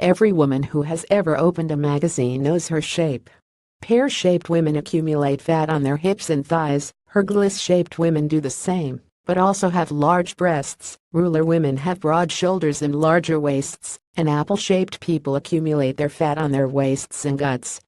Every woman who has ever opened a magazine knows her shape. Pear-shaped women accumulate fat on their hips and thighs, hourglass-shaped women do the same, but also have large breasts. Ruler women have broad shoulders and larger waists, and apple-shaped people accumulate their fat on their waists and guts.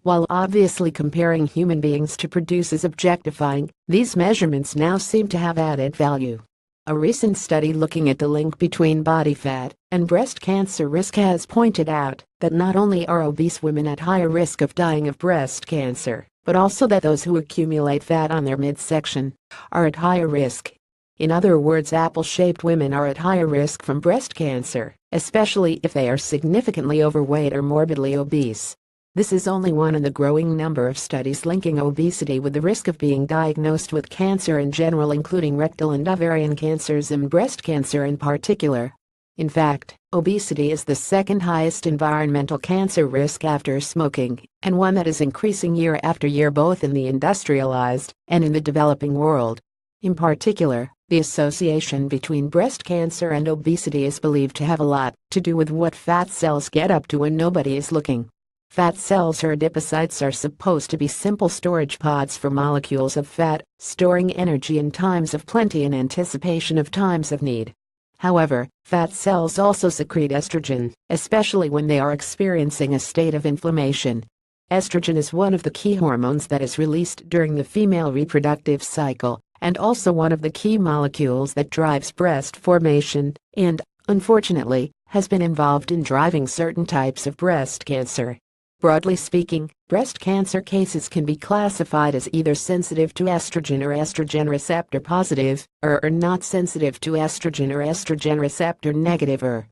While obviously comparing human beings to produce is objectifying, these measurements now seem to have added value. A recent study looking at the link between body fat and breast cancer risk has pointed out that not only are obese women at higher risk of dying of breast cancer, but also that those who accumulate fat on their midsection are at higher risk. In other words, apple-shaped women are at higher risk from breast cancer, especially if they are significantly overweight or morbidly obese. This is only one in the growing number of studies linking obesity with the risk of being diagnosed with cancer in general, including rectal and ovarian cancers and breast cancer in particular. In fact, obesity is the second highest environmental cancer risk after smoking, and one that is increasing year after year both in the industrialized and in the developing world. In particular, the association between breast cancer and obesity is believed to have a lot to do with what fat cells get up to when nobody is looking. Fat cells or adipocytes are supposed to be simple storage pods for molecules of fat, storing energy in times of plenty in anticipation of times of need. However, fat cells also secrete estrogen, especially when they are experiencing a state of inflammation. Estrogen is one of the key hormones that is released during the female reproductive cycle, and also one of the key molecules that drives breast formation, and, unfortunately, has been involved in driving certain types of breast cancer. Broadly speaking, breast cancer cases can be classified as either sensitive to estrogen or estrogen receptor positive, or not sensitive to estrogen or estrogen receptor negative, or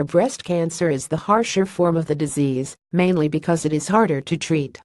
breast cancer is the harsher form of the disease, mainly because it is harder to treat.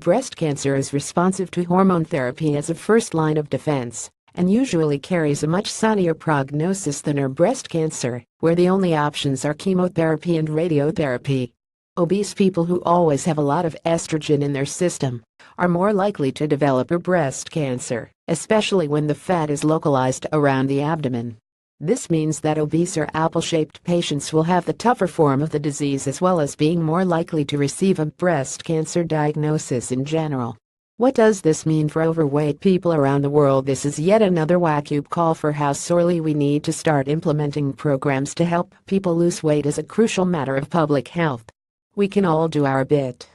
Breast cancer is responsive to hormone therapy as a first line of defense, and usually carries a much sunnier prognosis than breast cancer, where the only options are chemotherapy and radiotherapy. Obese people who always have a lot of estrogen in their system are more likely to develop breast cancer, especially when the fat is localized around the abdomen. This means that obese or apple-shaped patients will have the tougher form of the disease, as well as being more likely to receive a breast cancer diagnosis in general. What does this mean for overweight people around the world? This is yet another wake-up call for how sorely we need to start implementing programs to help people lose weight as a crucial matter of public health. We can all do our bit.